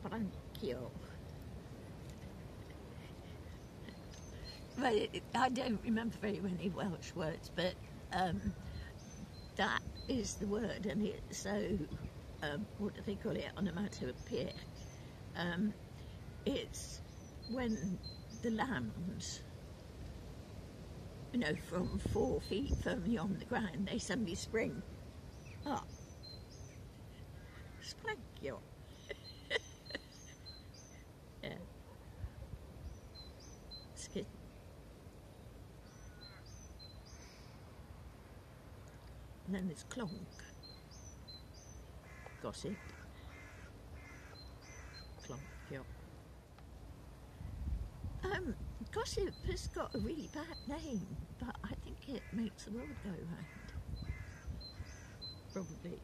Spranchio. Well, I don't remember very many Welsh words, but that is the word, and it's so, what do they call it, onomatopoeic. It's when the lambs, you know, from 4 feet firmly on the ground, they suddenly spring up. Spranchio. Yeah. It's good. And then there's clonk. Gossip. Clonk, yeah. Gossip has got a really bad name, but I think it makes the world go round. Probably.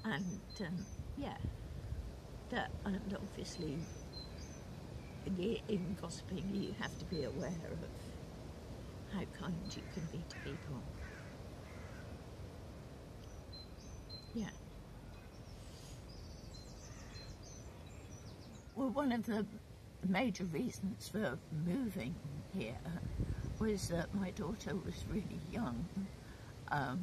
And, yeah. And obviously, in gossiping, you have to be aware of how kind you can be to people. Yeah. Well, one of the major reasons for moving here was that my daughter was really young, 5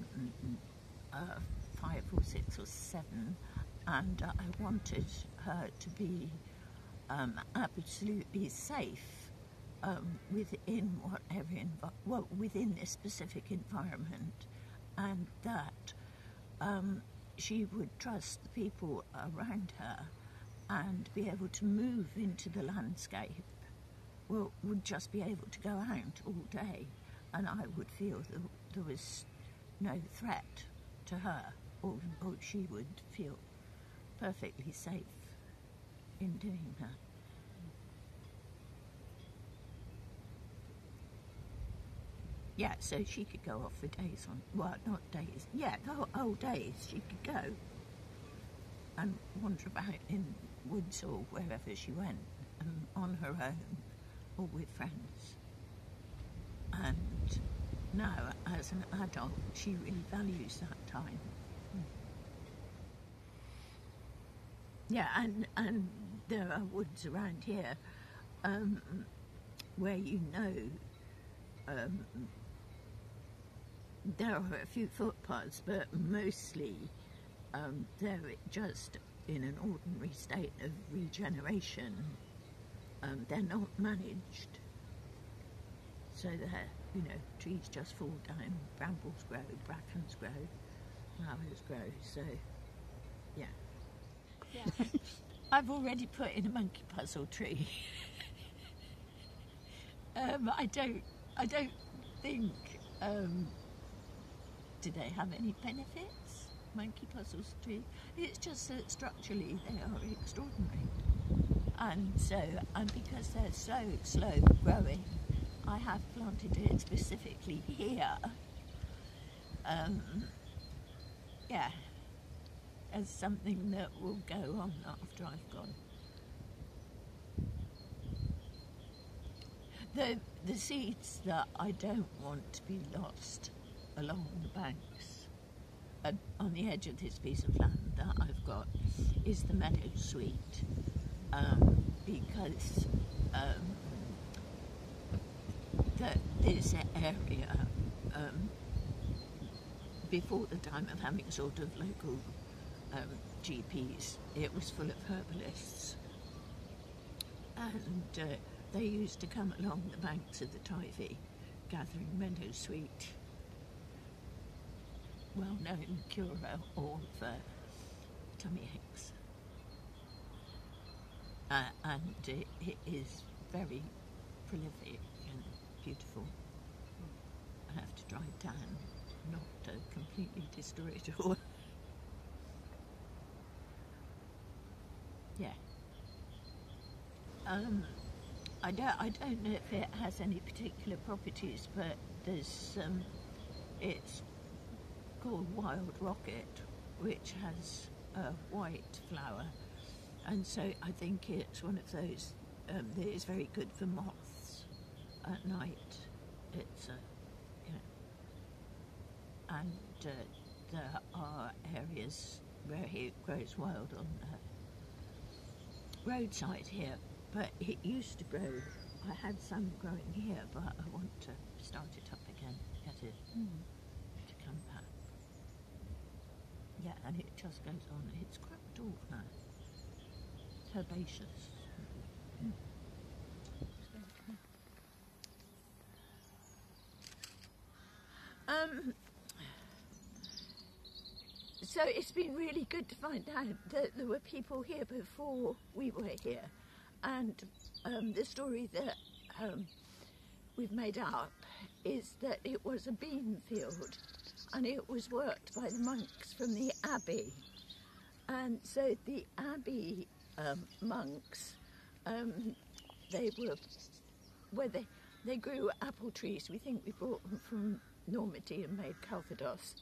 or 6 or 7, and I wanted her to be absolutely safe within whatever within this specific environment, and that she would trust the people around her and be able to move into the landscape. Well, would just be able to go out all day, and I would feel that there was no threat to her, or she would feel perfectly safe in doing that. Yeah, so she could go off for days on, well, not days, yeah, the whole days she could go and wander about in woods or wherever she went, on her own or with friends. And now, as an adult, she really values that time. Yeah, and there are woods around here where you know there are a few footpaths, but mostly they're just in an ordinary state of regeneration. They're not managed, so they're, you know, trees just fall down, brambles grow, brackens grow, flowers grow, so yeah. Yeah. I've already put in a monkey puzzle tree. I don't think, do they have any benefits, monkey puzzles tree? It's just that structurally they are extraordinary. And so, and because they're so slow growing, I have planted it specifically here. Yeah, as something that will go on after I've gone. The seeds that I don't want to be lost along the banks, on the edge of this piece of land that I've got, is the meadow sweet, because this area, before the time of having sort of local GPs, it was full of herbalists, and they used to come along the banks of the Tyvi gathering meadow sweet, well-known cure all for tummy aches, and it is very prolific and beautiful. I have to dry it down, not completely destroy it all. Yeah. I don't know if it has any particular properties, but there's it's called Wild Rocket, which has a white flower, and so I think it's one of those that is very good for moths at night. It's and there are areas where it grows wild on roadside here, but it used to grow. I had some growing here, but I want to start it up again, get it to come back. Yeah, and it just goes on. It's cropped off now. Herbaceous. So it's been really good to find out that there were people here before we were here, and the story that we've made up is that it was a bean field, and it was worked by the monks from the abbey. And so the abbey monks, they grew apple trees. We think we brought them from Normandy and made Calvados.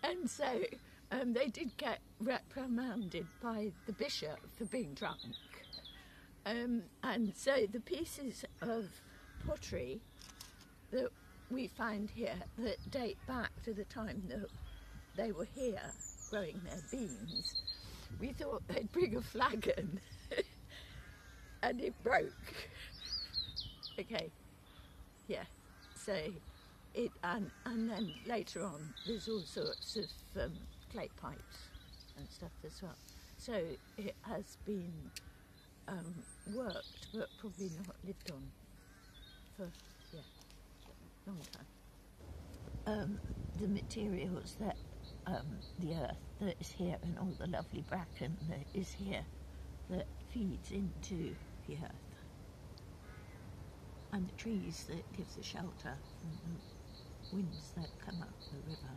And so they did get reprimanded by the bishop for being drunk. And so the pieces of pottery that we find here that date back to the time that they were here growing their beans, we thought they'd bring a flagon and it broke. Okay, yeah, so it, and then later on there's all sorts of clay pipes and stuff as well. So it has been worked, but probably not lived on for, yeah, a long time. The materials that, the earth that is here and all the lovely bracken that is here that feeds into the earth. And the trees that give the shelter from the winds that come up the river.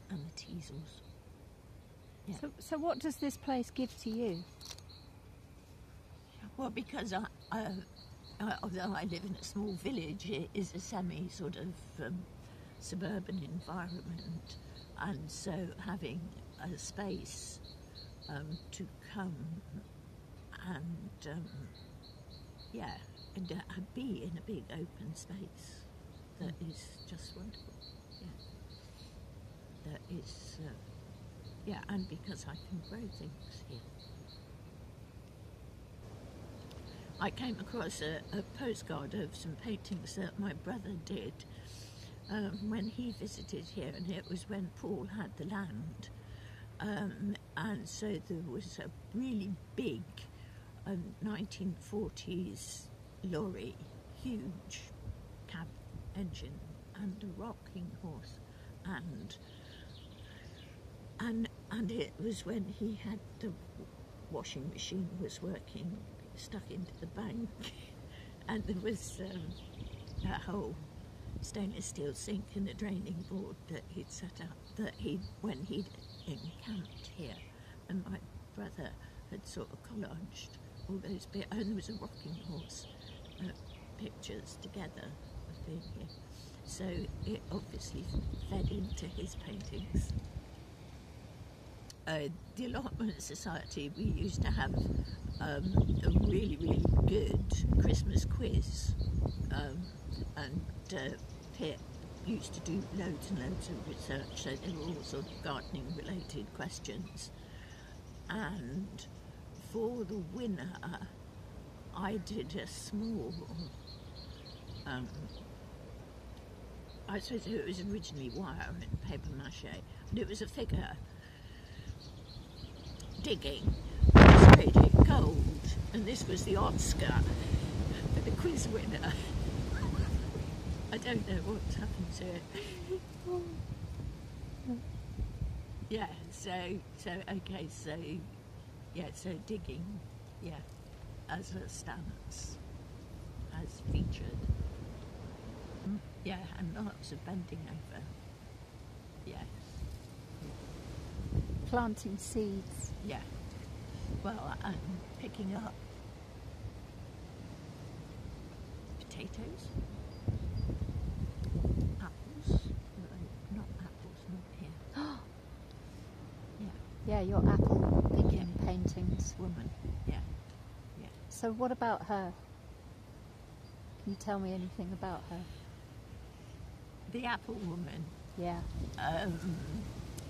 And the teasels. Yeah. So what does this place give to you? Well, because although I live in a small village, it is a semi sort of suburban environment, and so having a space to come and be in a big open space that is just wonderful. Yeah, that is and because I can grow things here. I came across a postcard of some paintings that my brother did when he visited here, and it was when Paul had the land, and so there was a really big 1940s lorry, huge cab engine and a rocking horse, and it was when he had the washing machine was working, stuck into the bank, and there was a whole stainless steel sink and a draining board that he'd set up when he'd encamped here, and my brother had sort of collaged all those bits, and there was a rocking horse pictures together of being here, so it obviously fed into his paintings. The Allotment Society, we used to have a really, really good Christmas quiz, and Pip used to do loads and loads of research, so they were all sort of gardening related questions, and for the winner I did a small I suppose it was originally wire and paper mache, and it was a figure digging, sprayed it gold, and this was the Oscar for the quiz winner. I don't know what's happened to it. Yeah, so digging, as a stance, as featured. Yeah, and lots of bending over. Yeah. Planting seeds. Yeah. Well, and picking up potatoes, apples. Not apples, not here. Yeah, your apple picking paintings. Woman. Yeah. So what about her? Can you tell me anything about her? The apple woman. Yeah.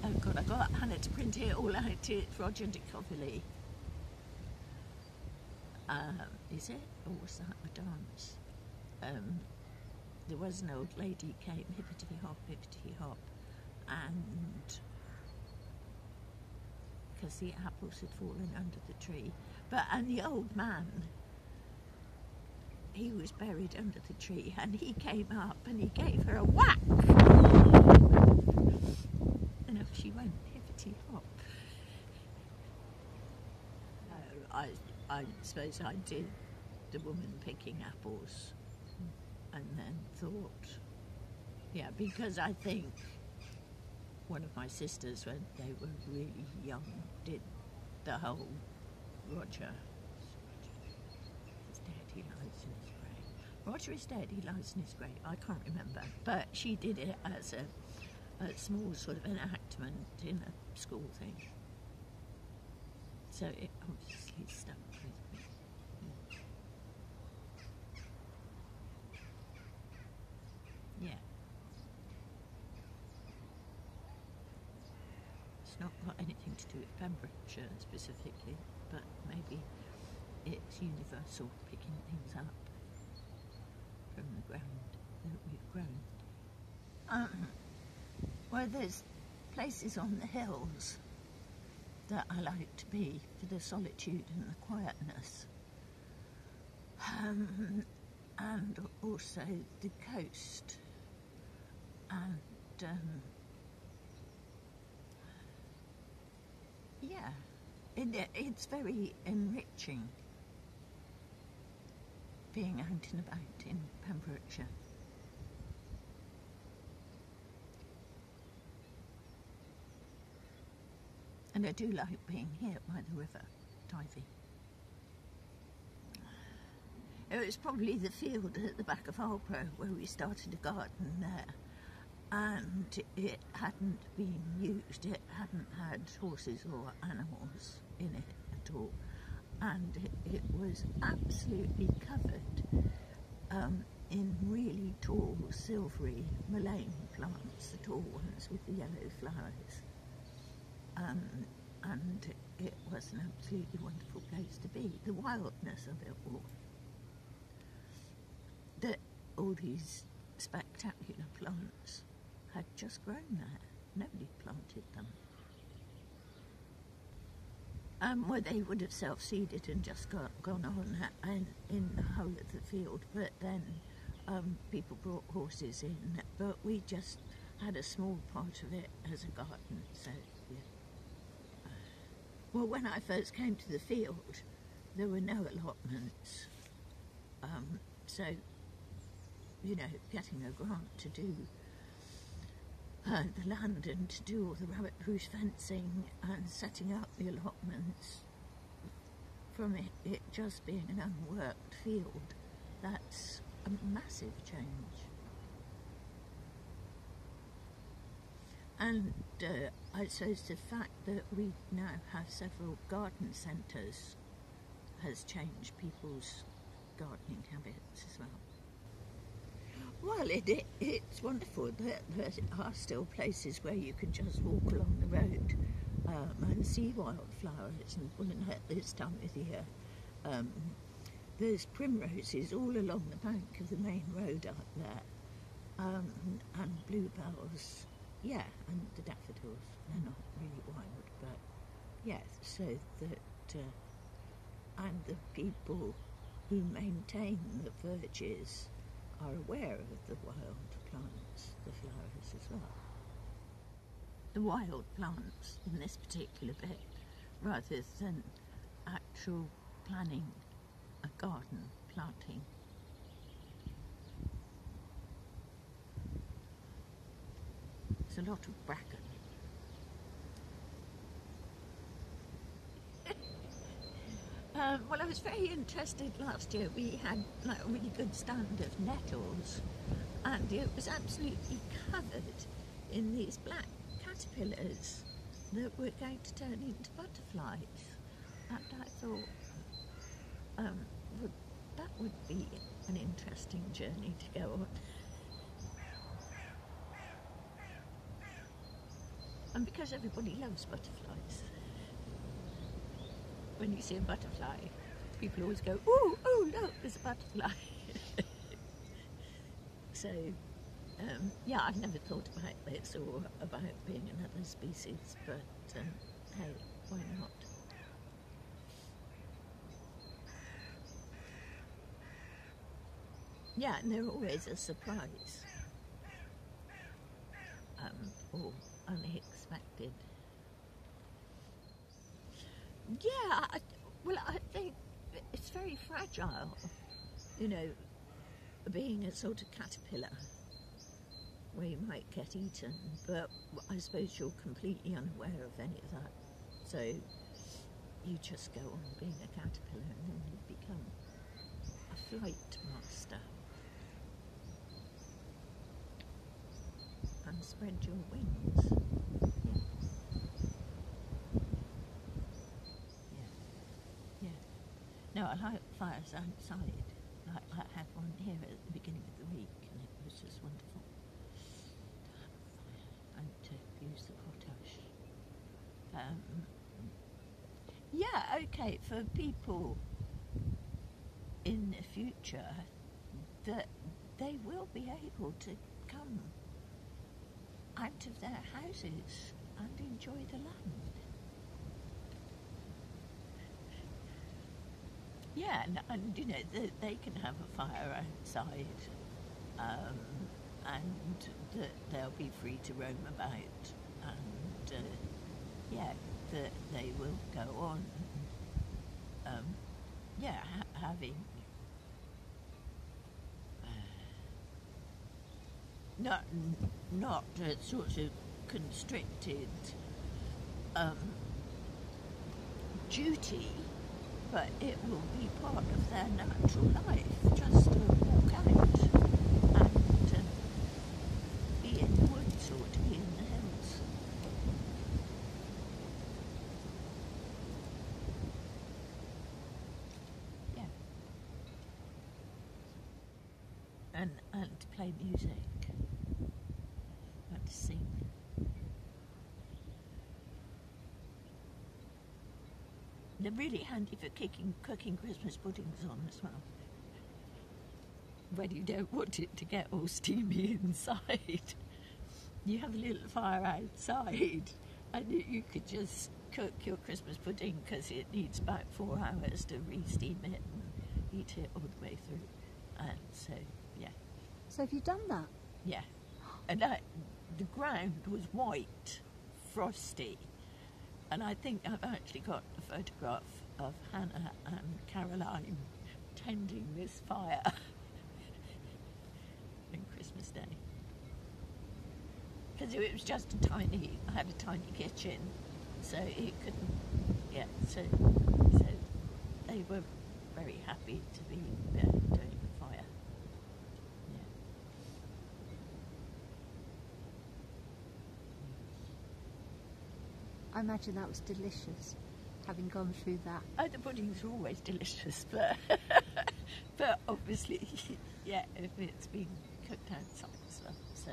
Oh God, I got Hannah to print it all out. It's Roger de Coverley. Is it? Or was that a dance? There was an old lady came, hippity hop, and because the apples had fallen under the tree. And the old man, he was buried under the tree, and he came up and he gave her a whack. And up she went, hippity hop. I suppose I did the woman picking apples, and then thought, yeah, because I think one of my sisters, when they were really young, did the whole Roger is dead, he lies in his grave. Roger is dead, he lies in his grave. I can't remember, but she did it as a small sort of enactment in a school thing. So it obviously stuck with me. Yeah. It's not got anything to do with Pembrokeshire specifically, but maybe it's universal, picking things up from the ground that we've grown. Well, there's places on the hills that I like to be for the solitude and the quietness, and also the coast, and yeah, it's very enriching being out and about in Pembrokeshire. And I do like being here by the river, Tythy. It was probably the field at the back of Harborough where we started a garden there, and it hadn't been used, it hadn't had horses or animals in it at all, and it was absolutely covered in really tall silvery mullein plants, the tall ones with the yellow flowers. And it was an absolutely wonderful place to be. The wildness of it all. That all these spectacular plants had just grown there. Nobody planted them. Well, they would have self-seeded and just gone on in the whole of the field, but then people brought horses in, but we just had a small part of it as a garden, so yeah. Well, when I first came to the field, there were no allotments, so, you know, getting a grant to do the land and to do all the rabbit hoosh fencing and setting up the allotments, from it just being an unworked field, that's a massive change. And I suppose the fact that we now have several garden centres has changed people's gardening habits as well. Well, it's wonderful that there are still places where you can just walk along the road and see wildflowers, and at this time of the year there's primroses all along the bank of the main road up there, and bluebells. Yeah, and the daffodils, they're not really wild, but yes, so that, and the people who maintain the verges are aware of the wild plants, the flowers as well. The wild plants in this particular bit, rather than actual planning a garden, planting. A lot of bracken. Well, I was very interested last year. We had like a really good stand of nettles, and it was absolutely covered in these black caterpillars that were going to turn into butterflies. And I thought, that would be an interesting journey to go on. And because everybody loves butterflies, when you see a butterfly, people always go, "Ooh, oh, look, there's a butterfly." So, yeah, I've never thought about this or about being another species, but hey, why not? Yeah, and they're always a surprise, or unexpected. Yeah, well, I think it's very fragile, you know, being a sort of caterpillar where you might get eaten, but I suppose you're completely unaware of any of that. So you just go on being a caterpillar and then you become a flight master and spread your wings. Yeah. No, I like fires outside. Like I had one here at the beginning of the week, and it was just wonderful to have a fire and to use the potash. Yeah, okay, for people in the future, that they will be able to come out of their houses and enjoy the land. Yeah, and you know, they can have a fire outside, and they'll be free to roam about, and yeah, that they will go on, yeah, having not a sort of constricted duty, but it will be part of their natural life, just to walk out and be in the woods or to be in the hills. Yeah. And to play music and to sing. They're really handy for cooking Christmas puddings on as well, when you don't want it to get all steamy inside. You have a little fire outside and you could just cook your Christmas pudding, because it needs about 4 hours to re-steam it and eat it all the way through. And so, yeah. So have you done that? Yeah. And the ground was white, frosty. And I think I've actually got a photograph of Hannah and Caroline tending this fire on Christmas Day. Because it was just I had a tiny kitchen, so it couldn't, yeah, so they were very happy to be doing the fire. Yeah. I imagine that was delicious, having gone through that. Oh, the puddings are always delicious, but but obviously, yeah, if it's been cooked outside as well, so.